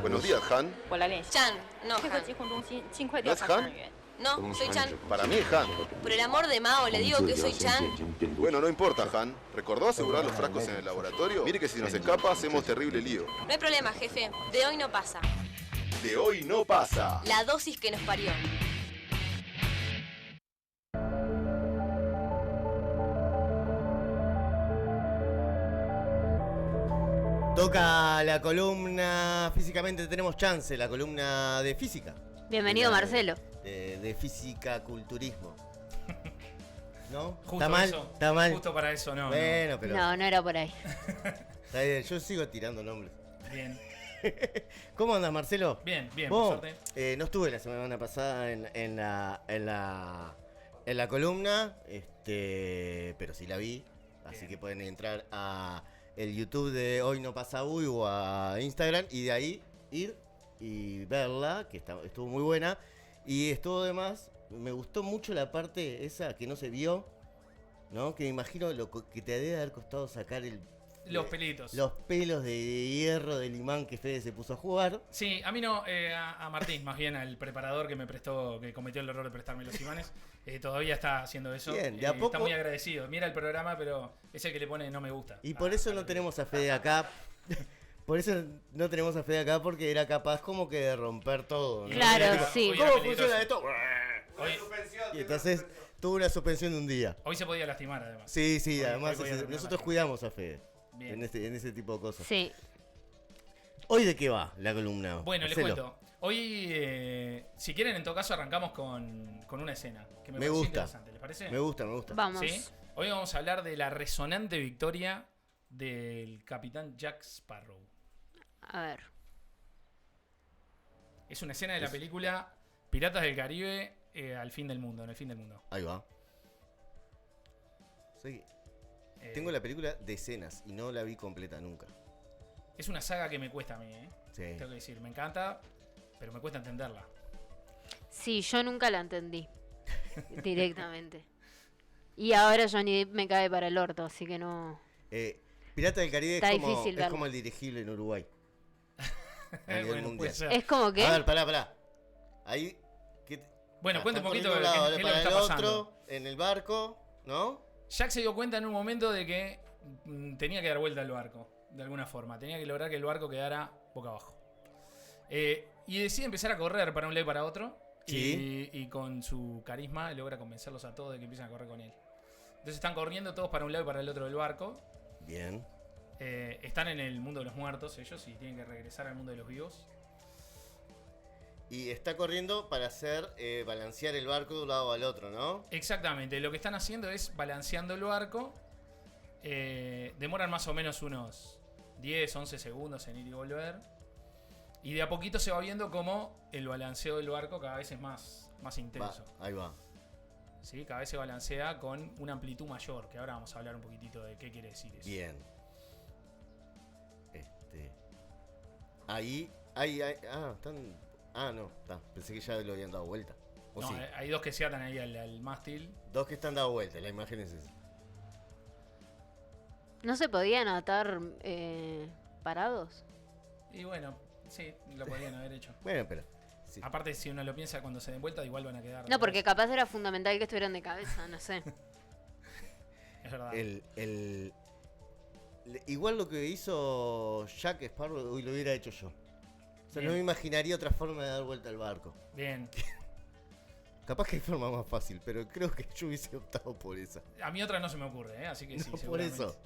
Buenos días, Han. 我来练习。 Chan, no 配合 Han. 疾控中心，尽快 ¿No 调 es 查 Han? 伤员。 No, soy Chan. Para mí es Han. Por el amor de Mao, le digo que soy Chan. Bueno, no importa, Han. ¿Recordó asegurar los frascos en el laboratorio? Mire que si nos escapa, hacemos terrible lío. No hay problema, jefe. De hoy no pasa. De hoy no pasa. La dosis que nos parió. Toca la columna Físicamente Tenemos Chance, la columna de física. Bienvenido, Marcelo. De física culturismo. ¿No? Justo ¿Está mal? eso, ¿Está mal? Justo para eso, no. Bueno, pero No, no era por ahí. está bien, yo sigo tirando nombres. No. Bien, ¿Cómo andas, Marcelo? bien, por Vos, suerte. no estuve la semana pasada en la columna, pero sí la vi. Así Bien. que pueden entrar a el YouTube de Hoy No Pasa Uy o a Instagram y de ahí ir y verla, que estuvo muy buena. Y estuvo además, me gustó mucho la parte esa que no se vio, ¿no? Que me imagino lo que te debe haber costado sacar Los pelitos. los pelos de hierro del imán que Fede se puso a jugar. Sí, a mí no, a Martín, más bien al preparador que me prestó, que cometió el error de prestarme los imanes. Todavía está haciendo eso. Bien, de a poco. Está muy agradecido. Mira el programa, pero es el que le pone no me gusta. Y por eso no tenemos a Fede acá. Por eso no tenemos a Fede acá, porque era capaz como que de romper todo, ¿no? Claro, Hoy era- sí. hoy era ¿Cómo peligroso. funciona esto? Hoy, Y entonces tuvo una suspensión de un día. hoy se podía lastimar, además. Sí, Hoy- además hoy voy a terminar nosotros mal. cuidamos a Fede Bien. en ese tipo de cosas. Sí. ¿Hoy de qué va la columna? Bueno, les Marcelo? cuento. Hoy, si quieren, en todo caso, arrancamos con una escena que me, Me pareció gusta. interesante. ¿Les parece? Me gusta. Vamos. ¿Sí? Hoy vamos a hablar de la resonante victoria del capitán Jack Sparrow. A ver. Es una escena de la película Piratas del Caribe al fin del mundo, en el fin del mundo. Ahí va. Sí, Eh, tengo la película de escenas y no la vi completa nunca. Es una saga que me cuesta a mí, Sí. Tengo que decir, me encanta, pero me cuesta entenderla. Sí, yo nunca la entendí. Directamente. Y ahora Johnny Depp me cae para el orto, así que no. Pirata del Caribe Está es como, difícil es verlo. como el dirigible en Uruguay. A nivel Bueno, mundial. puede ser. Es como que. A ver, pará. Ahí. Bueno, cuenta un están poquito corriendo de de un qué lado es lo que para está el pasando. otro, en el barco, ¿no? Jack se dio cuenta en un momento de que tenía que dar vuelta al barco, de alguna forma. Tenía que lograr que el barco quedara boca abajo. Y decide empezar a correr para un lado y para otro. Sí. Y con su carisma logra convencerlos a todos de que empiecen a correr con él. Entonces están corriendo todos para un lado y para el otro del barco. Bien. Están en el mundo de los muertos ellos y tienen que regresar al mundo de los vivos. Y está corriendo para hacer balancear el barco de un lado al otro, ¿no? Exactamente, lo que están haciendo es balanceando el barco. Demoran más o menos unos 10, 11 segundos en ir y volver. Y de a poquito se va viendo como el balanceo del barco cada vez es más intenso. Ahí va. ¿Sí? Cada vez se balancea con una amplitud mayor, que ahora vamos a hablar un poquitito de qué quiere decir eso. Bien. Ahí. Están. No, está. Pensé que ya lo habían dado vuelta. ¿O No, sí? hay dos que se atan ahí al mástil. Dos que están dado vuelta, la imagen es esa. ¿No se podían atar parados? Y bueno, sí, lo podrían haber hecho. Bueno, pero. Sí. Aparte, si uno lo piensa cuando se den vuelta, igual van a quedar. No, porque capaz era fundamental que estuvieran de cabeza, no sé. Es verdad. Igual lo que hizo Jack Sparrow hoy lo hubiera hecho yo. O sea, Bien. no me imaginaría otra forma de dar vuelta al barco. Bien. Capaz que hay forma más fácil, pero creo que yo hubiese optado por esa. A mí otra no se me ocurre, así que sí, No, por seguramente. eso.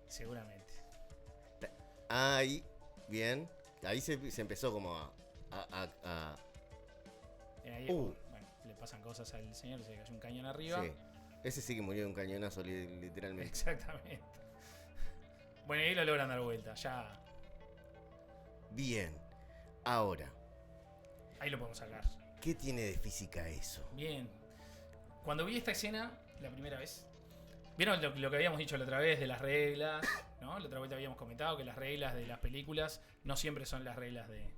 Seguramente. Ahí, bien. Ahí se empezó como a Ahí, Uh. bueno, le pasan cosas al señor, se le cayó un cañón arriba. sí. Ese sí que murió de un cañonazo, literalmente. Exactamente. Bueno, y ahí lo logran dar vuelta, ya. Bien. Ahora, Ahí lo podemos sacar. ¿qué tiene de física eso? Bien. Cuando vi esta escena, la primera vez, ¿vieron lo que habíamos dicho la otra vez de las reglas? ¿No? La otra vez te habíamos comentado que las reglas de las películas no siempre son las reglas de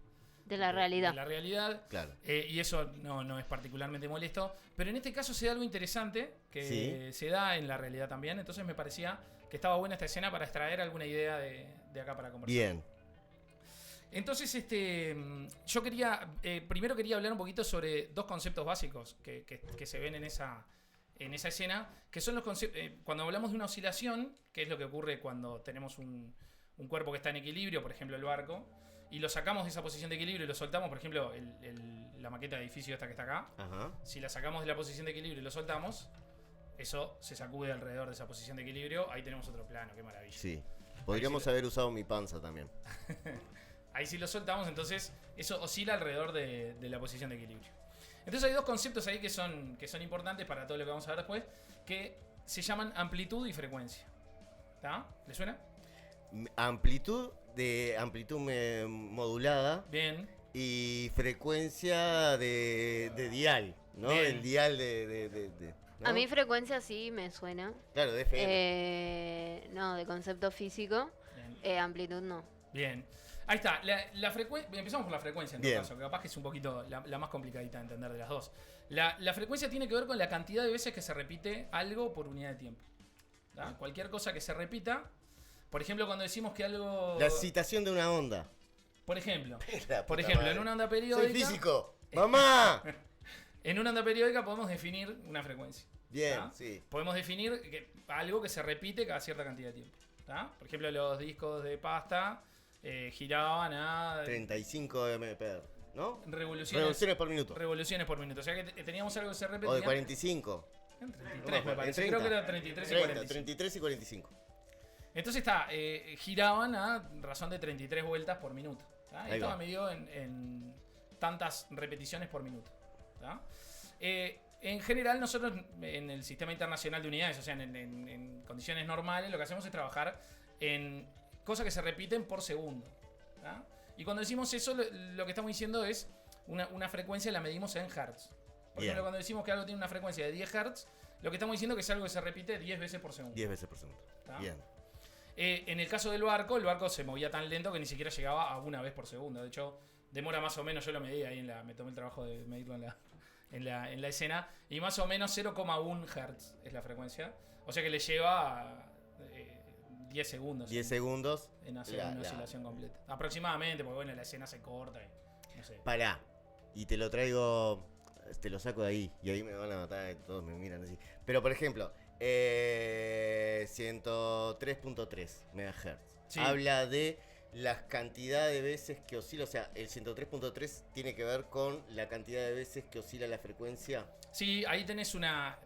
La realidad. De la realidad. Claro. Y eso no es particularmente molesto. Pero en este caso se da algo interesante que Sí. se da en la realidad también. Entonces me parecía que estaba buena esta escena para extraer alguna idea de acá para conversar. Bien. Entonces, yo primero quería hablar un poquito sobre dos conceptos básicos que se ven en esa escena, que son los conceptos, cuando hablamos de una oscilación, que es lo que ocurre cuando tenemos un cuerpo que está en equilibrio, por ejemplo el barco, y lo sacamos de esa posición de equilibrio y lo soltamos, por ejemplo, la maqueta de edificio esta que está acá, si la sacamos de la posición de equilibrio y lo soltamos, eso se sacude alrededor de esa posición de equilibrio, ahí tenemos otro plano, qué maravilla. Sí, podríamos haber usado mi panza también. Ahí si lo soltamos, entonces eso oscila alrededor de la posición de equilibrio. Entonces hay dos conceptos ahí que son importantes para todo lo que vamos a ver después, que se llaman amplitud y frecuencia. ¿Está? ¿Le suena? Amplitud modulada. Bien. Y frecuencia de dial, ¿no? Bien. El dial de ¿no? A mí frecuencia sí me suena. Claro, de FM. No, de concepto físico. Amplitud no. Bien. Ahí está. La frecuencia. Empezamos por la frecuencia en todo Bien. caso, que capaz que es un poquito la más complicadita de entender de las dos. La frecuencia tiene que ver con la cantidad de veces que se repite algo por unidad de tiempo. ¿Tá? Cualquier cosa que se repita. Por ejemplo, cuando decimos que algo. La excitación de una onda. Por ejemplo. La Por puta ejemplo, madre. en una onda periódica. Soy físico. ¡Mamá! En una onda periódica podemos definir una frecuencia. Bien, ¿tá? sí. Podemos definir algo que se repite cada cierta cantidad de tiempo. ¿Tá? Por ejemplo, los discos de pasta giraban a 35 MPR, ¿no? revoluciones por minuto. revoluciones por minuto. O sea que teníamos algo que se repetía. O de 45. En 33 No, me en parece. 30. Creo que era 33 y 30, 45. 33 y 45. Entonces giraban a razón de 33 vueltas por minuto. ¿Tá? Ahí Estaba va. medido en tantas repeticiones por minuto. ¿Tá? En general, nosotros en el sistema internacional de unidades, o sea, en condiciones normales, lo que hacemos es trabajar en cosas que se repiten por segundo. ¿Tá? Y cuando decimos eso, lo que estamos diciendo es una frecuencia la medimos en hertz. Por Bien. ejemplo, cuando decimos que algo tiene una frecuencia de 10 hertz, lo que estamos diciendo es que es algo que se repite 10 veces por segundo. 10 veces por segundo. ¿Tá? Bien. En el caso del barco, el barco se movía tan lento que ni siquiera llegaba a una vez por segundo. De hecho, demora más o menos, yo lo medí ahí me tomé el trabajo de medirlo en la escena, y más o menos 0,1 Hz es la frecuencia. O sea que le lleva 10 segundos. 10 segundos. En hacer una oscilación completa. Aproximadamente, porque bueno, la escena se corta y no sé. Pará. Y te lo traigo. Te lo saco de ahí. Y ahí me van a matar y todos me miran así. Pero por ejemplo, 103.3 MHz. Sí. Habla de la cantidad de veces que oscila. O sea, el 103.3 tiene que ver con la cantidad de veces que oscila la frecuencia. Sí, ahí tenés una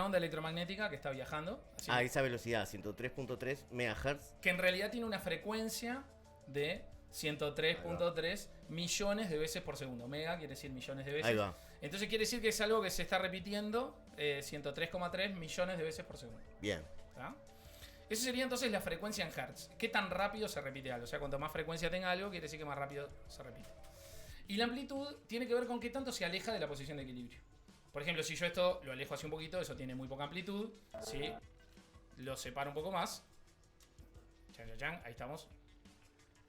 onda electromagnética que está viajando. Así, A esa velocidad, 103.3 MHz. que en realidad tiene una frecuencia de 103.3 millones de veces por segundo. Mega quiere decir millones de veces. Ahí va. Entonces quiere decir que es algo que se está repitiendo 103,3 millones de veces por segundo. Bien. ¿Tá? Eso sería entonces la frecuencia en hertz. ¿Qué tan rápido se repite algo? O sea, cuanto más frecuencia tenga algo, quiere decir que más rápido se repite. Y la amplitud tiene que ver con qué tanto se aleja de la posición de equilibrio. Por ejemplo, si yo esto lo alejo así un poquito, eso tiene muy poca amplitud. Si lo separo un poco más, ahí estamos.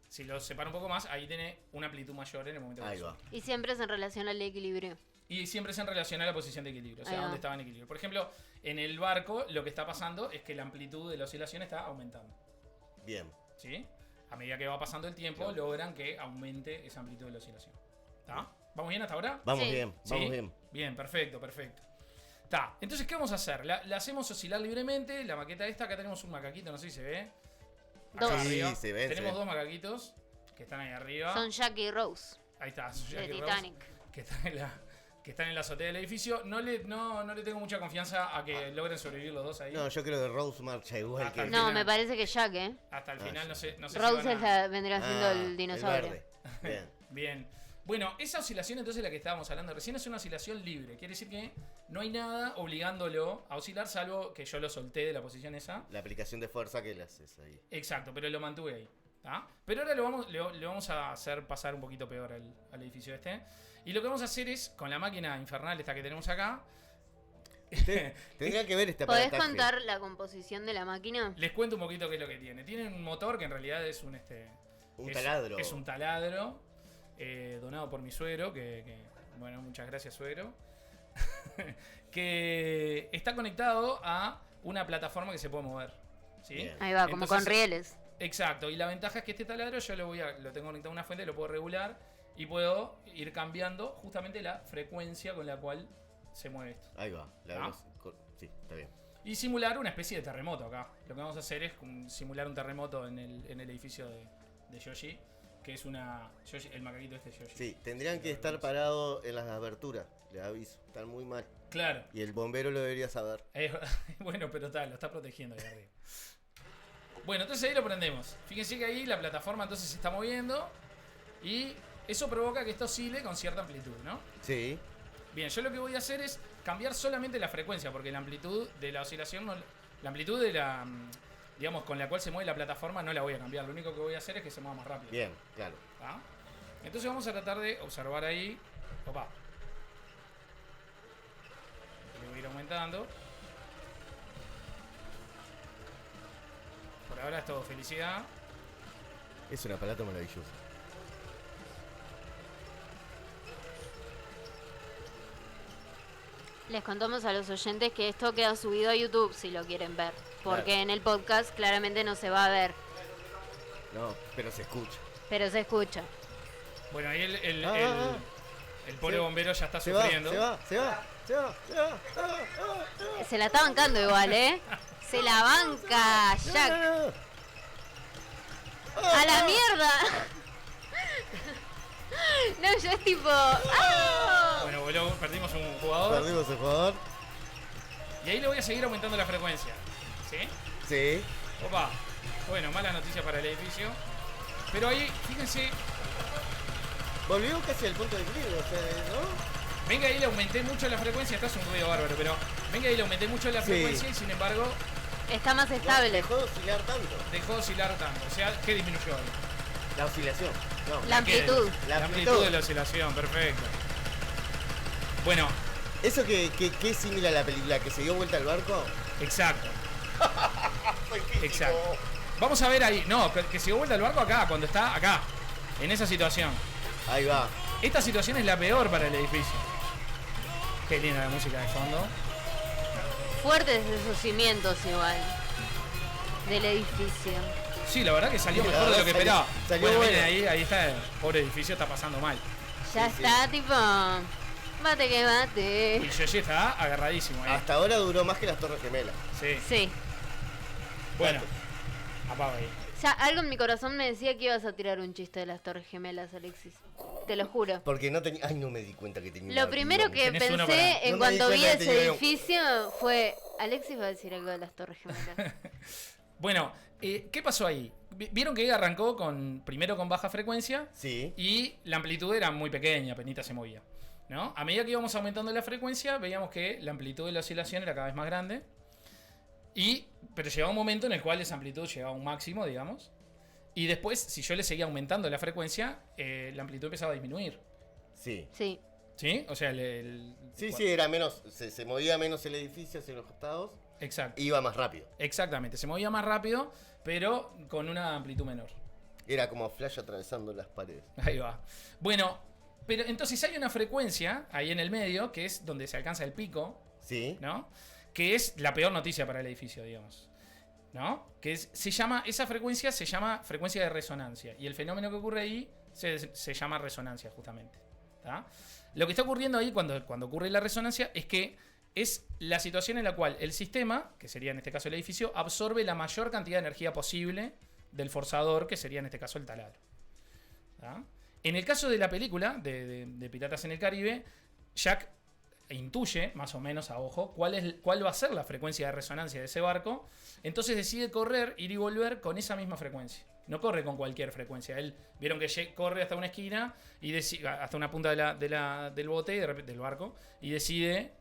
Si lo separo un poco más, ahí tiene una amplitud mayor en el momento que Ahí lo va. suelto. Y siempre es en relación al equilibrio. Y siempre es en relación a la posición de equilibrio, o sea, Ahí va. dónde estaba en equilibrio. Por ejemplo, en el barco lo que está pasando es que la amplitud de la oscilación está aumentando. Bien. ¿Sí? A medida que va pasando el tiempo, Claro. logran que aumente esa amplitud de la oscilación. ¿Está? ¿Vamos bien hasta ahora? Vamos Sí. bien, ¿Sí? vamos bien. Bien, perfecto. Está. Entonces, ¿qué vamos a hacer? La hacemos oscilar libremente. La maqueta esta, acá tenemos un macaquito, no sé si se ve. Acá Dos. arriba. Sí, se ve, Tenemos se ve. dos macaquitos que están ahí arriba. Son Jack y Rose, Ahí está, son de Jack y Rose, Titanic. que están en la azotea del edificio. No le tengo mucha confianza a que logren sobrevivir los dos ahí. No, yo creo que Rose marcha igual Hasta que. el No, final. me parece que Jack, Hasta el Ah, final, sí. no sé si Rose van a- vendría siendo Ah, el dinosaurio. verde. Bien. Bien. Bueno, esa oscilación entonces de la que estábamos hablando recién es una oscilación libre. Quiere decir que no hay nada obligándolo a oscilar, salvo que yo lo solté de la posición esa. La aplicación de fuerza que le haces ahí. Exacto, pero lo mantuve ahí. ¿Tá? Pero ahora le vamos a hacer pasar un poquito peor al edificio este. Y lo que vamos a hacer es, con la máquina infernal esta que tenemos acá, Tendría que ver este ¿Podés aparataje. contar la composición de la máquina? les cuento un poquito qué es lo que tiene. Tiene un motor que en realidad es un taladro. Es un taladro donado por mi suegro, bueno, muchas gracias, suegro. Que está conectado a una plataforma que se puede mover. ¿Sí? Bien. Ahí va, como Entonces, con rieles. Exacto, y la ventaja es que este taladro yo lo tengo conectado a una fuente, lo puedo regular y puedo ir cambiando justamente la frecuencia con la cual se mueve esto. Ahí va. Sí, está bien. Y simular una especie de terremoto acá. Lo que vamos a hacer es simular un terremoto en el edificio de Yoshi, que es el macaquito este de Yoshi. Sí, tendrían que estar parados en las aberturas, les aviso. Están muy mal. Claro. Y el bombero lo debería saber. Bueno, pero lo está protegiendo ahí arriba. Bueno, entonces ahí lo prendemos. Fíjense que ahí la plataforma entonces se está moviendo y eso provoca que esto oscile con cierta amplitud, ¿no? Sí. Bien, yo lo que voy a hacer es cambiar solamente la frecuencia, porque la amplitud de la oscilación, la amplitud de la, digamos, con la cual se mueve la plataforma no la voy a cambiar. Lo único que voy a hacer es que se mueva más rápido. Bien, claro. ¿Ah? Entonces vamos a tratar de observar ahí. Opa. Le voy a ir aumentando. Por ahora es todo felicidad. Es un aparato maravilloso. Les contamos a los oyentes que esto queda subido a YouTube si lo quieren ver. Porque Claro. en el podcast claramente no se va a ver, No, pero se escucha. pero se escucha. Bueno, ahí el pobre Se- bombero ya está Se va, sufriendo. se va. Se la está bancando igual, ¿eh? Se la banca, Jack. ¡A la mierda! No, ya es tipo... ¡ah! Bueno, perdimos un jugador. Perdimos el jugador. Y ahí le voy a seguir aumentando la frecuencia. ¿Sí? Sí. Opa. Bueno, mala noticia para el edificio. Pero ahí, fíjense. Volvió casi al punto de equilibrio, o sea, ¿no? Ven que ahí le aumenté mucho la frecuencia. Esto es un ruido bárbaro, pero ven que ahí le aumenté mucho la Sí. frecuencia y sin embargo Está más estable. Dejó de oscilar tanto. dejó de oscilar tanto. O sea, ¿qué disminuyó ahí? La oscilación. No. La amplitud. La amplitud de la oscilación, perfecto. Bueno, ¿Eso que es similar a la película que se dio vuelta al barco? exacto. Exacto. Vamos a ver ahí. No, que se dio vuelta el barco acá, cuando está acá. En esa situación. Ahí va. Esta situación es la peor para el edificio. Qué linda la música de fondo. Fuertes esos cimientos igual. Del edificio. Sí, la verdad que salió Sí, la mejor de lo verdad que salió- esperaba. salió Bueno, bueno. miren, ahí está, el pobre edificio está pasando mal. Ya Sí, sí. está tipo... Bate que Y bate. Yoshi está agarradísimo ahí. Hasta ahora duró más que las Torres Gemelas. Sí. Sí. Bueno, apaga ahí. Ya algo en mi corazón me decía que ibas a tirar un chiste de las Torres Gemelas, Alexis. Te lo juro. Porque no tenía. Ay, no me di cuenta que tenía. Lo primero que Tenés uno para- pensé en No me di cuando vi cuenta que ese tenía un- edificio fue... Alexis va a decir algo de las Torres Gemelas. Bueno, ¿qué pasó ahí? Vieron que arrancó primero con baja frecuencia Sí. y la amplitud era muy pequeña, apenita se movía, ¿no? A medida que íbamos aumentando la frecuencia, veíamos que la amplitud de la oscilación era cada vez más grande. Pero llegaba un momento en el cual esa amplitud llegaba a un máximo, digamos. Y después, si yo le seguía aumentando la frecuencia, la amplitud empezaba a disminuir. Sí. Sí. ¿Sí? O sea, Sí, sí, era menos. Se movía menos el edificio hacia los costados. Exacto. Iba más rápido. Exactamente. Se movía más rápido, pero con una amplitud menor. Era como Flash atravesando las paredes. Ahí va. Bueno, pero entonces hay una frecuencia ahí en el medio, que es donde se alcanza el pico, Sí. ¿no? Que es la peor noticia para el edificio, digamos. ¿No? Esa frecuencia se llama frecuencia de resonancia. Y el fenómeno que ocurre ahí se llama resonancia, justamente. ¿Tá? Lo que está ocurriendo ahí cuando ocurre la resonancia es que es la situación en la cual el sistema, que sería en este caso el edificio, absorbe la mayor cantidad de energía posible del forzador, que sería en este caso el taladro. ¿Tá? En el caso de la película de Piratas en el Caribe, Jack intuye, más o menos a ojo, cuál va a ser la frecuencia de resonancia de ese barco. Entonces decide correr, ir y volver con esa misma frecuencia. No corre con cualquier frecuencia. Vieron que corre hasta una esquina, hasta una punta del bote, del barco, y decide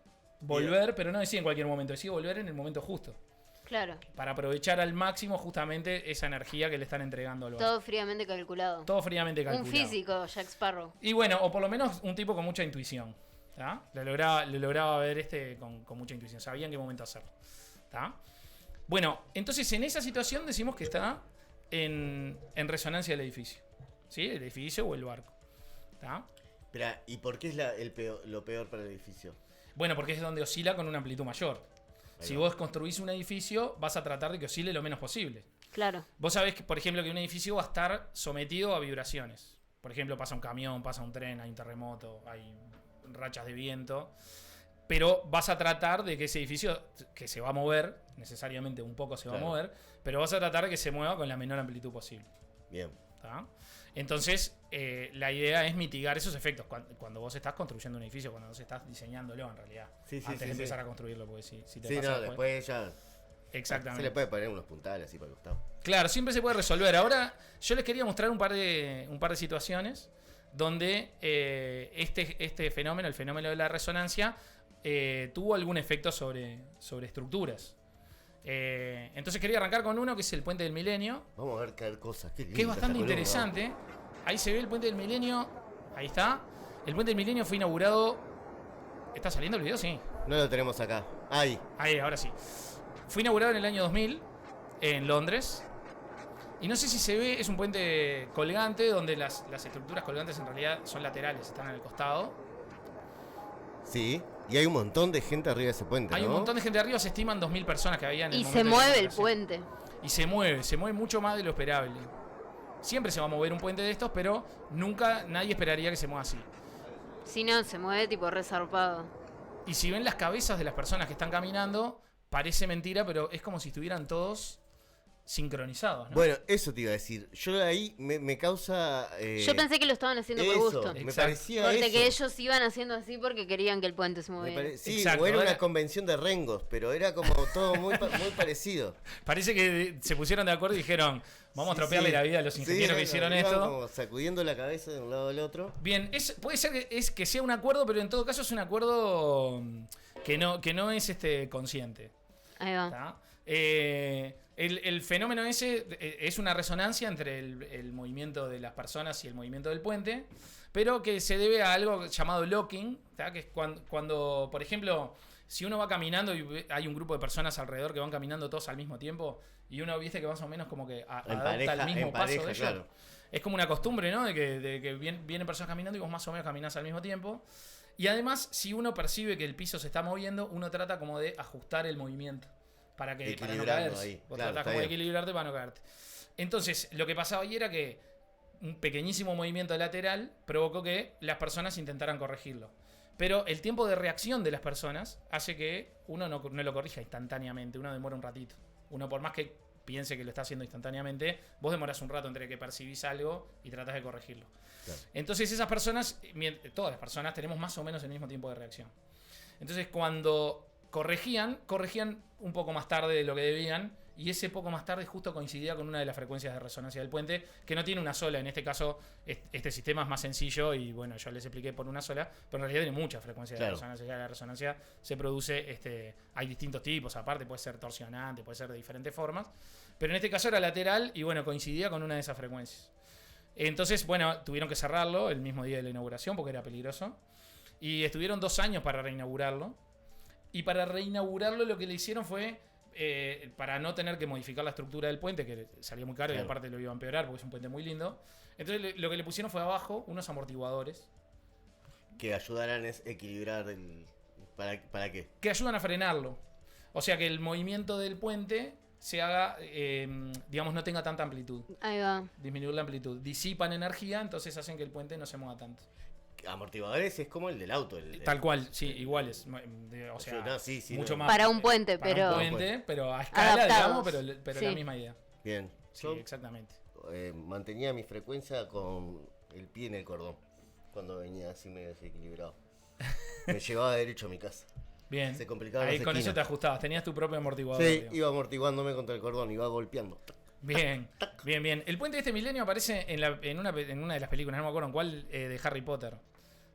volver, pero no decide en cualquier momento, decide volver en el momento justo. Claro. Para aprovechar al máximo justamente esa energía que le están entregando al barco. Todo fríamente calculado. Todo fríamente calculado. Un físico, Jack Sparrow. Y bueno, o por lo menos un tipo con mucha intuición. ¿Tá? Le lograba ver con mucha intuición. Sabía en qué momento hacerlo. ¿Tá? Bueno, entonces en esa situación decimos que está en resonancia el edificio. ¿Sí? El edificio o el barco. ¿Tá? Espera, ¿y por qué es lo peor para el edificio? Bueno, porque es donde oscila con una amplitud mayor. Ahí Si va. vos construís un edificio, vas a tratar de que oscile lo menos posible. Claro. Vos sabés que, por ejemplo, que un edificio va a estar sometido a vibraciones. Por ejemplo, pasa un camión, pasa un tren, hay un terremoto, hay rachas de viento. Pero vas a tratar de que ese edificio, que se va a mover, necesariamente un poco se va a mover, pero vas a tratar de que se mueva con la menor amplitud posible. Bien. ¿Tá? Entonces, la idea es mitigar esos efectos cuando vos estás construyendo un edificio, cuando vos estás diseñándolo en realidad. Sí, antes de empezar a construirlo, porque si te Sí, pasa no, después ya. Exactamente. Se le puede poner unos puntales así para el costado. Claro, siempre se puede resolver. Ahora, yo les quería mostrar un par de situaciones donde este fenómeno, el fenómeno de la resonancia, tuvo algún efecto sobre estructuras. Entonces quería arrancar con uno que es el Puente del Milenio, Vamos a ver qué cosas. Qué que es bastante interesante. Ahí se ve el Puente del Milenio. Ahí está. El Puente del Milenio fue inaugurado. ¿Está saliendo el video? Sí. No lo tenemos acá. Ahí. Ahí, ahora sí. Fue inaugurado en el año 2000 en Londres. Y no sé si se ve, es un puente colgante donde las estructuras colgantes en realidad son laterales, están al costado. Sí. Y hay un montón de gente arriba de ese puente. Hay un montón de gente arriba, se estiman 2.000 personas que había en el Y momento se de la mueve el inauguración. puente. Y se mueve mucho más de lo esperable. Siempre se va a mover un puente de estos, pero nunca nadie esperaría que se mueva así. Si no, se mueve tipo resarpado. Y si ven las cabezas de las personas que están caminando, parece mentira, pero es como si estuvieran todos sincronizados, ¿no? Bueno, eso te iba a decir. Yo ahí me causa. Yo pensé que lo estaban haciendo por gusto. Me Exacto. parecía Porque eso. que ellos iban haciendo así porque querían que el puente se Me moviera. sí, Exacto, o era era- una convención de rengos, pero era como todo muy parecido. Parece que se pusieron de acuerdo y dijeron, vamos a tropearle la vida a los ingenieros que hicieron iban esto. como sacudiendo la cabeza de un lado al otro. Bien, puede ser que sea un acuerdo, pero en todo caso es un acuerdo que no es consciente. Ahí va. ¿Tá? El fenómeno ese es una resonancia entre el movimiento de las personas y el movimiento del puente, pero que se debe a algo llamado locking, ¿tá? Que es cuando, por ejemplo, si uno va caminando y hay un grupo de personas alrededor que van caminando todos al mismo tiempo y uno viste que más o menos como que adopta el mismo paso de ellos. claro. Es como una costumbre, ¿no? De que vienen personas caminando y vos más o menos caminás al mismo tiempo. Y además, si uno percibe que el piso se está moviendo, uno trata como de ajustar el movimiento para no Equilibrando caerse. ahí. Vos Claro, tratás está como de bien. equilibrarte para no caerte. Entonces, lo que pasaba ahí era que un pequeñísimo movimiento lateral provocó que las personas intentaran corregirlo. Pero el tiempo de reacción de las personas hace que uno no lo corrija instantáneamente, uno demora un ratito. Uno, por más que piense que lo está haciendo instantáneamente, vos demorás un rato entre que percibís algo y tratás de corregirlo. Claro. Entonces esas personas, todas las personas, tenemos más o menos el mismo tiempo de reacción. Entonces cuando corregían un poco más tarde de lo que debían, y ese poco más tarde justo coincidía con una de las frecuencias de resonancia del puente, que no tiene una sola. En este caso, este sistema es más sencillo y bueno, yo les expliqué por una sola, pero en realidad tiene muchas frecuencias de resonancia. Ya la resonancia se produce, hay distintos tipos, aparte puede ser torsionante, puede ser de diferentes formas, pero en este caso era lateral y bueno, coincidía con una de esas frecuencias. Entonces, bueno, tuvieron que cerrarlo el mismo día de la inauguración porque era peligroso, y estuvieron 2 años para reinaugurarlo. Y para reinaugurarlo lo que le hicieron fue, para no tener que modificar la estructura del puente, que salía muy caro y aparte lo iba a empeorar porque es un puente muy lindo. Entonces lo que le pusieron fue abajo unos amortiguadores. Que ayudaran a equilibrar el... ¿Para qué? Que ayudan a frenarlo. O sea que el movimiento del puente se haga, digamos, no tenga tanta amplitud. Ahí va. Disminuir la amplitud. Disipan energía, entonces hacen que el puente no se mueva tanto. Amortiguadores es como el del auto. Tal cual, sí, iguales. O sea, No, sí, mucho no. más. Para un puente, para pero... un puente, pero a escala, Adaptados. digamos, pero Sí. la misma idea. Bien. Sí, Yo exactamente. mantenía mi frecuencia con el pie en el cordón. Cuando venía así medio desequilibrado. Me llevaba derecho a mi casa. Bien. Se complicaban Ahí las con eso esquinas. te ajustabas, tenías tu propio amortiguador. Sí, digamos. iba amortiguándome contra el cordón, iba golpeando. Bien, bien, bien. El puente de este milenio aparece en una de las películas, no me acuerdo en cuál, de Harry Potter.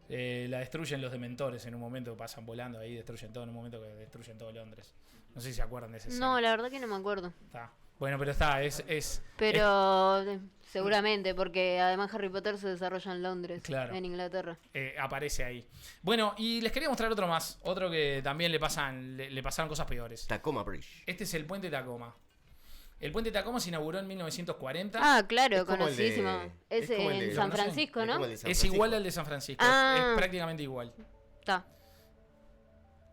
La destruyen los dementores en un momento, pasan volando ahí, destruyen todo en un momento que destruyen todo Londres. No sé si se acuerdan de ese escena. No, la verdad que no me acuerdo. Está. Bueno, pero está, es Pero seguramente, porque además Harry Potter se desarrolla en Londres, Claro. en Inglaterra. aparece ahí. Bueno, y les quería mostrar otro más, otro que también le pasaron cosas peores. Tacoma Bridge. Este es el puente Tacoma. El puente Tacoma se inauguró en 1940. Ah, claro, Es como el de- conocidísimo. Es es como el en de- San ¿lo conocen? Francisco, Es ¿no? como el de San Es Francisco. igual al de San Francisco, Ah. es prácticamente igual. Está.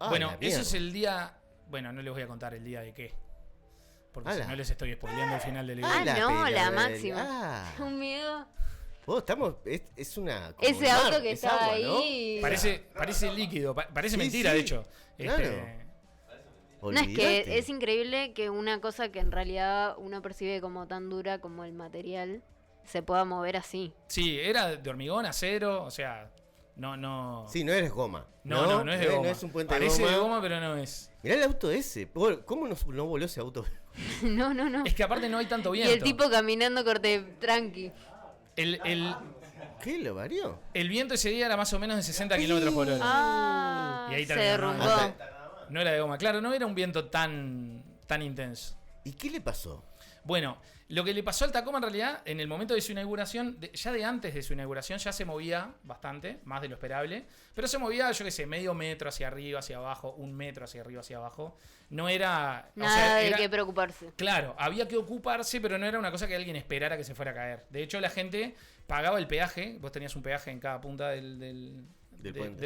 Ah, Bueno, la eso mierda. es el día. Bueno, no les voy a contar el día de qué. Porque Ala. si no les estoy spoileando el final del Ah, video. no, la del- máxima. Ah. Un miedo. Estamos. Es una. como Ese el mar, auto que es estaba agua, ¿no? ahí. Parece líquido, parece Sí, mentira, sí, de hecho. claro. No, es que Olvídate. es increíble que una cosa que en realidad uno percibe como tan dura como el material se pueda mover así. Sí, era de hormigón, acero, o sea, no. Sí, no eres goma. No es de goma. No es un puente Parece de de goma. goma, pero no es. Mirá el auto ese. ¿Cómo no voló ese auto? No, no, no. Es que aparte no hay tanto Y viento. el tipo caminando corte tranqui. El ¿Qué lo varió? viento ese día era más o menos de 60 kilómetros por hora. Ah, Y ahí se terminó, derrumbó. ¿no? No era de goma. Claro, no era un viento tan intenso. ¿Y qué le pasó? Bueno, lo que le pasó al Tacoma en realidad, en el momento de su inauguración, ya de antes de su inauguración, ya se movía bastante, más de lo esperable. Pero se movía, yo qué sé, medio metro hacia arriba, hacia abajo, 1 metro hacia arriba, hacia abajo. No era... o Nada sea, de era- qué preocuparse. Claro, había que ocuparse, pero no era una cosa que alguien esperara que se fuera a caer. De hecho, la gente pagaba el peaje. Vos tenías un peaje en cada punta del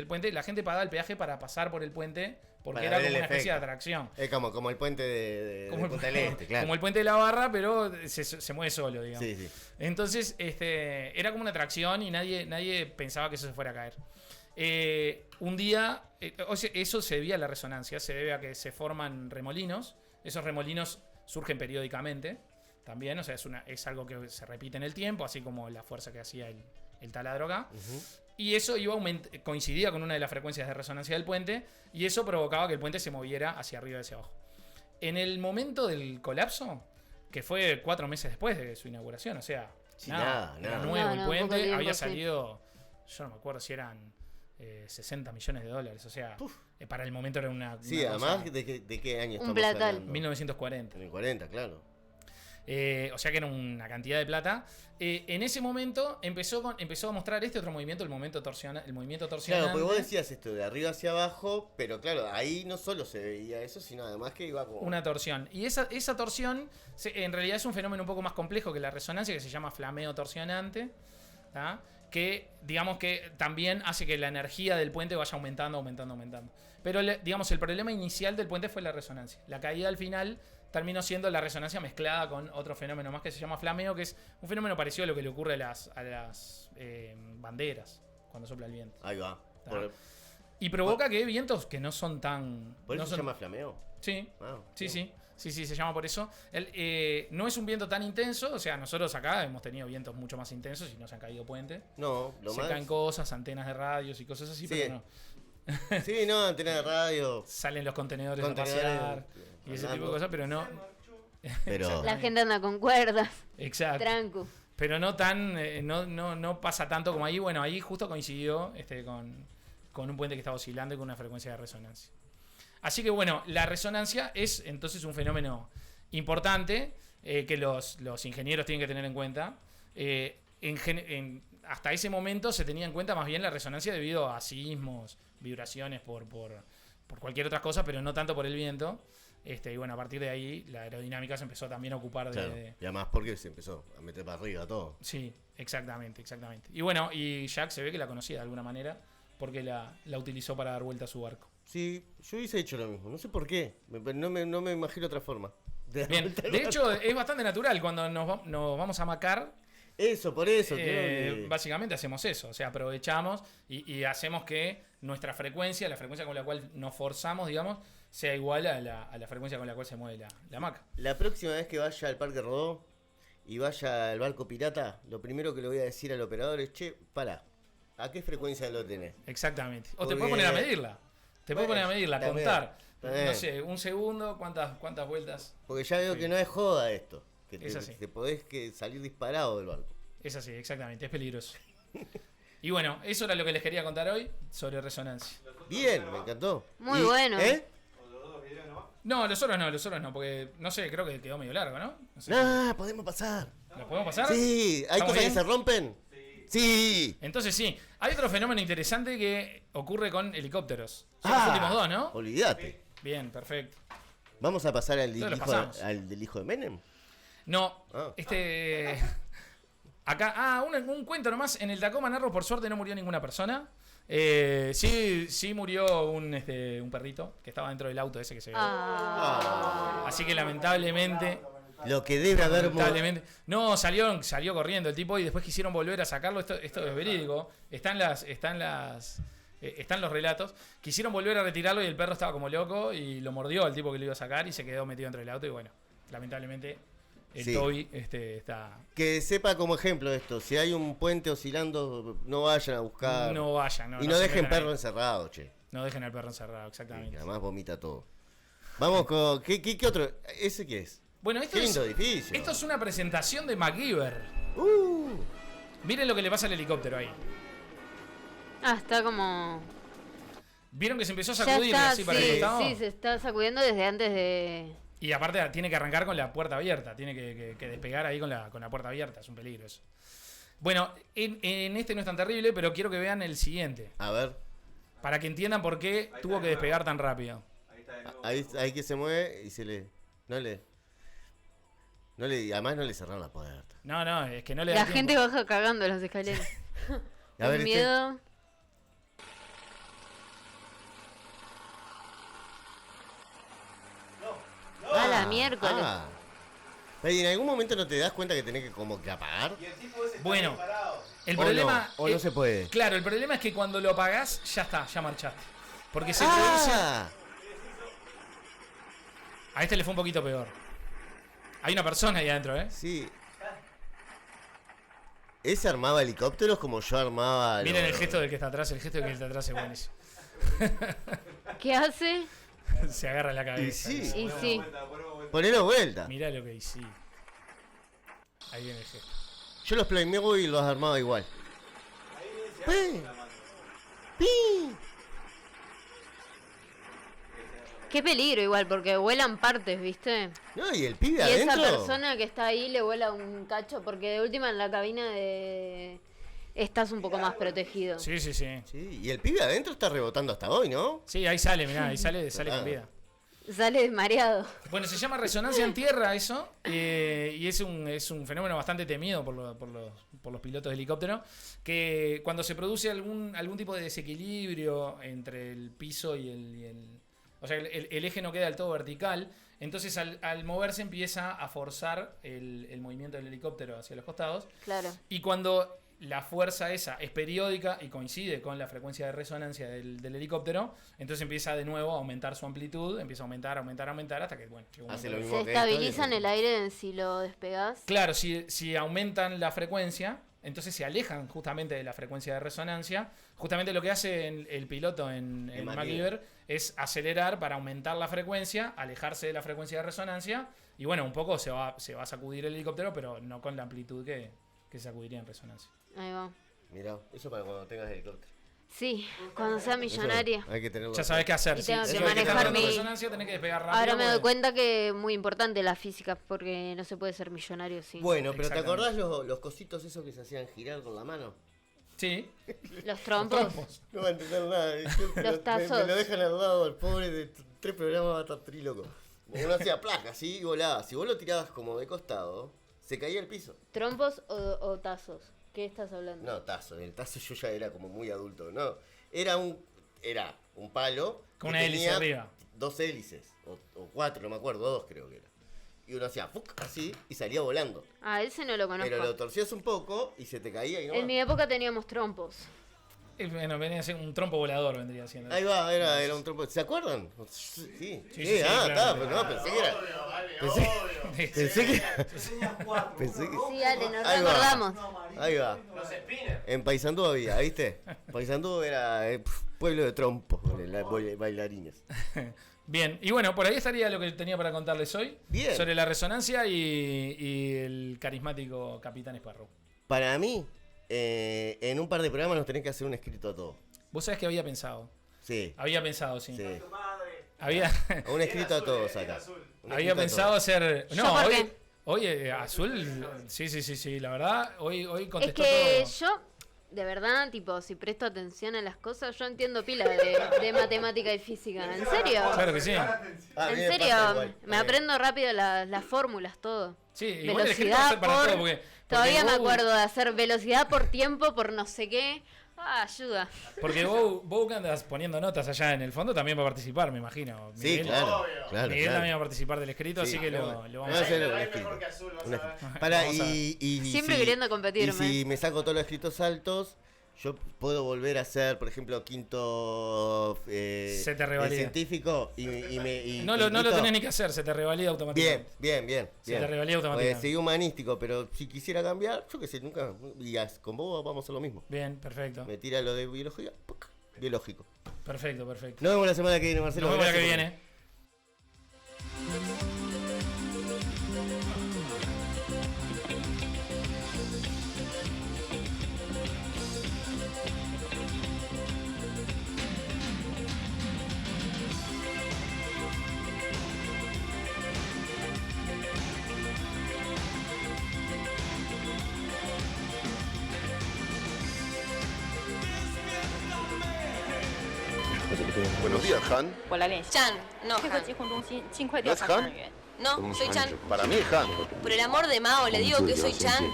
puente. La gente pagaba el peaje para pasar por el puente porque Para era ver como el una especie de efecto. atracción. Es como el puente de Como el, Punta del Este, claro. como el puente de la Barra, pero se mueve solo, digamos. Sí, sí. Entonces, era como una atracción y nadie pensaba que eso se fuera a caer. Un día, o sea, eso se debía a la resonancia, se debe a que se forman remolinos. Esos remolinos surgen periódicamente también, o sea, es algo que se repite en el tiempo, así como la fuerza que hacía el taladro acá. Y eso coincidía con una de las frecuencias de resonancia del puente, y eso provocaba que el puente se moviera hacia arriba y hacia abajo. En el momento del colapso, que fue 4 meses después de su inauguración, o sea, Sí, era nada. nuevo No, el no, puente, poco tiempo, había sí. salido, yo no me acuerdo si eran 60 millones de dólares, o sea, para el momento era una Sí, una además, cosa- ¿de qué año Un estamos platal. hablando? 1940. En el 40, claro. O sea que era una cantidad de plata. En ese momento empezó a mostrar este otro movimiento, el movimiento torsionante. Claro, porque vos decías esto de arriba hacia abajo, pero claro, ahí no solo se veía eso, sino además que iba como... Una torsión. Y esa torsión en realidad es un fenómeno un poco más complejo que la resonancia, que se llama flameo torsionante. ¿Tá? Que digamos que también hace que la energía del puente vaya aumentando. Pero digamos, el problema inicial del puente fue la resonancia. La caída al final terminó siendo la resonancia mezclada con otro fenómeno más que se llama flameo, que es un fenómeno parecido a lo que le ocurre a las banderas cuando sopla el viento. Ahí va. ¿Tá? Por Y provoca que vientos que no son tan... eso no se son- llama flameo. Sí, Ah, sí, se llama por eso. No es un viento tan intenso, o sea, nosotros acá hemos tenido vientos mucho más intensos y no se han caído puentes. No, lo Se más... caen cosas, antenas de radios y cosas así, Sí. pero no. Sí, no, antena de radio, Salen los contenedores a contenedores, pasear y ese tipo de cosas, pero no. pero... La gente anda con cuerdas, Exacto. tranco. Pero no tan. No pasa tanto como ahí. Bueno, ahí justo coincidió con un puente que estaba oscilando y con una frecuencia de resonancia. Así que bueno, la resonancia es entonces un fenómeno importante que los ingenieros tienen que tener en cuenta. Hasta ese momento se tenía en cuenta más bien la resonancia debido a sismos, vibraciones por cualquier otra cosa, pero no tanto por el viento. Y bueno, a partir de ahí la aerodinámica se empezó también a ocupar Claro, de... y además porque se empezó a meter para arriba todo. Sí, exactamente. Y bueno, y Jack se ve que la conocía de alguna manera porque la utilizó para dar vuelta a su barco. Sí, yo hubiese hecho lo mismo, no sé por qué, no me imagino otra forma. Bien, de hecho es bastante natural cuando nos vamos a Macar. Eso, por eso. creo que- Básicamente hacemos eso, o sea, aprovechamos y hacemos que nuestra frecuencia, la frecuencia con la cual nos forzamos, digamos, sea igual a la frecuencia con la cual se mueve la hamaca. La próxima vez que vaya al Parque Rodó y vaya al barco pirata, lo primero que le voy a decir al operador es, che, pará, ¿a qué frecuencia lo tenés? Exactamente. O te Porque- puedes poner a medirla. Te puedes poner a medirla, también, contar. también. No sé, un segundo, cuántas vueltas. Porque ya veo Sí. que no es joda esto, que Es así. te podés salir disparado del barco. Es así, exactamente, es peligroso. Y bueno, eso era lo que les quería contar hoy sobre resonancia. Bien, me encantó. Muy bueno. ¿Eh? No, los otros no, porque no sé, creo que quedó medio largo, ¿no? No sé. Nah, podemos pasar. ¿Lo podemos pasar? Sí, ¿hay ¿Estamos cosas bien? que se rompen? Sí. Entonces sí, hay otro fenómeno interesante que ocurre con helicópteros. Son los Ah, últimos dos, ¿no? Olvídate. Bien, perfecto. ¿Vamos a pasar al Todos del, lo hijo, pasamos. al del hijo de Menem? No, Ah. Acá, un cuento nomás. En el Tacoma Narrows, por suerte, no murió ninguna persona. Sí murió un perrito que estaba dentro del auto ese que se ve. Así que lamentablemente. Lo que debe haber... No, salió corriendo el tipo y después quisieron volver a sacarlo. Esto es verídico. Están los relatos. Quisieron volver a retirarlo y el perro estaba como loco y lo mordió al tipo que lo iba a sacar y se quedó metido dentro del auto. Y bueno, lamentablemente el Toby está... Que sepa como ejemplo esto. Si hay un puente oscilando, no vayan a buscar. No vayan. Y no dejen perro encerrado, che. No dejen al perro encerrado, exactamente. Y además vomita todo. Vamos con... ¿Qué otro? ¿Ese qué es? Bueno, esto es una presentación de MacGyver. Miren lo que le pasa al helicóptero ahí. Está como... ¿Vieron que se empezó a sacudir así para el costado? Sí, se está sacudiendo desde antes de... Y aparte tiene que arrancar con la puerta abierta. Tiene que despegar ahí con la puerta abierta. Es un peligro eso. Bueno, en este no es tan terrible, pero quiero que vean el siguiente. A ver. Para que entiendan por qué tuvo que despegar tan rápido. Ahí que se mueve y se le... Además no le cerraron la puerta. No, es que no le da La tiempo. gente baja cagando las escaleras. A ver, miedo. A la miércoles. ¿Y en algún momento no te das cuenta que tenés que como que apagar? Bueno, el problema... O no se puede. Claro, el problema es que cuando lo apagás, ya está, ya marchaste. Porque se produce... A este le fue un poquito peor. Hay una persona ahí adentro, ¿eh? Sí. Ese armaba helicópteros como yo armaba... Miren el gesto del que está atrás, el gesto del que está atrás es buenísimo. ¿Qué hace? Se agarra la cabeza. Y sí. Y sí. Ponelo vuelta. Mirá lo que hice. Ahí viene el gesto. Yo los Playmobil los armaba igual. ¡Pi! Qué peligro igual, porque vuelan partes, ¿viste? No, y el pibe Y adentro... esa persona que está ahí le vuela un cacho, porque de última en la cabina estás un poco más protegido. Sí. Sí, y el pibe adentro está rebotando hasta hoy, ¿no? Sí, ahí sale, mirá, ahí sale con vida. Sale desmareado. Bueno, se llama resonancia en tierra eso, y es un fenómeno bastante temido por los pilotos de helicóptero, que cuando se produce algún tipo de desequilibrio entre el piso y el o sea, el eje no queda del todo vertical, entonces al moverse empieza a forzar el movimiento del helicóptero hacia los costados. Claro. Y cuando la fuerza esa es periódica y coincide con la frecuencia de resonancia del helicóptero, entonces empieza de nuevo a aumentar su amplitud, empieza a aumentar hasta que, bueno, llega un Hace momento lo que- mismo Se que esto, estabiliza en el aire si lo despegas. Claro, si aumentan la frecuencia, entonces se alejan justamente de la frecuencia de resonancia. Justamente lo que hace el piloto en MacGyver es acelerar para aumentar la frecuencia, alejarse de la frecuencia de resonancia, y bueno, un poco se va a sacudir el helicóptero, pero no con la amplitud que se sacudiría en resonancia. Ahí va. Mirá, eso para cuando tengas helicóptero. Sí, cuando sea millonaria. Eso hay que tenerlo. Ya sabés qué hacer. Y tengo que si manejar en mi- resonancia tenés que despegar rápido. Ahora me doy porque- cuenta que es muy importante la física, porque no se puede ser millonario sin Bueno, pero ¿te Exactamente. acordás los cositos esos que se hacían girar con la mano? Sí. los trompos. No va a entender nada. Los tazos. Me lo dejan al lado, el pobre de 3 programas va a estar tríloco. Uno hacía placa, así y volaba. Si vos lo tirabas como de costado, se caía al piso. ¿Trompos o tazos? ¿Qué estás hablando? No, tazo. El tazo yo ya era como muy adulto. No, era un palo. Con que una hélice tenía arriba. 2 hélices. O 4, no me acuerdo. 2 creo que era. Y uno hacía ¡fuc! Así y salía volando. Ah, ese no lo conozco. Pero lo torcías un poco y se te caía y no. En mi época teníamos trompos. Bueno, venía a ser un trompo volador, vendría siendo. Ahí va, era un trompo. ¿Se acuerdan? Sí. Sí, Está, claro. pero no, pensé que era. Pensé que. Sí, Ale, nos Ahí va. recordamos. Ahí va. En Paysandú había, ¿viste? Paysandú era pueblo de trompos, bailarines. Bien, y bueno, por ahí estaría lo que tenía para contarles hoy. Bien. Sobre la resonancia y el carismático Capitán Sparrow. Para mí, en un par de programas nos tenés que hacer un escrito a todo. Vos sabés que había pensado. Sí, Sí. sí. Había, Un escrito a todos acá. Un había escrito a pensado todos. hacer. ¿Yo No, por hoy. qué? Oye, Azul. Sí, la verdad, hoy Es contestó que todo. yo, de verdad, tipo, si presto atención a las cosas, yo entiendo pila de matemática y física. ¿En serio? Claro que sí. Ah, a mí En me pasa serio, igual. me aprendo rápido las fórmulas, todo. Sí, igual el escrito va a ser para Velocidad todo, Todavía me Bow- acuerdo de hacer velocidad por tiempo, por no sé qué. Ayuda. Porque Bow que andas poniendo notas allá en el fondo también va a participar, me imagino. Sí, Miguel, claro. Claro, Miguel claro. también va a participar del escrito, Sí, así que lo vamos vamos a a hacer hacer. un Hay escrito. mejor que azul, vas Un a ver. escrito. Pará, Vamos a ver. y Siempre si- queriendo competirme. Y si me saco todos los escritos altos, yo puedo volver a hacer, por ejemplo, quinto Se te revalida. científico y No lo quinto. tenés ni que hacer, se te revalida automáticamente. Bien. Se te revalida automáticamente. Seguí humanístico, pero si quisiera cambiar, yo qué sé, nunca. Con vos vamos a hacer lo mismo. Bien, perfecto. Me tira lo de biología, ¡puc! Biológico. Perfecto. Nos vemos la semana que viene, Marcelo. Nos vemos la que Gracias por- viene. Buenos días, Han. 我来练习。 Chan, no 配合 Han. 疾控中心，尽快 ¿No 调 es 查伤 Han? 员。 No, soy Chan. Para mí es Han. Por el amor de Mao, le digo que soy Chan.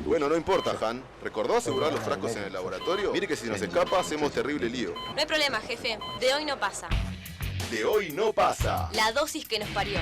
Bueno, no importa, Han. ¿Recordó asegurar los frascos en el laboratorio? Mire que si nos escapa, hacemos terrible lío. No hay problema, jefe. De hoy no pasa. De hoy no pasa. La dosis que nos parió.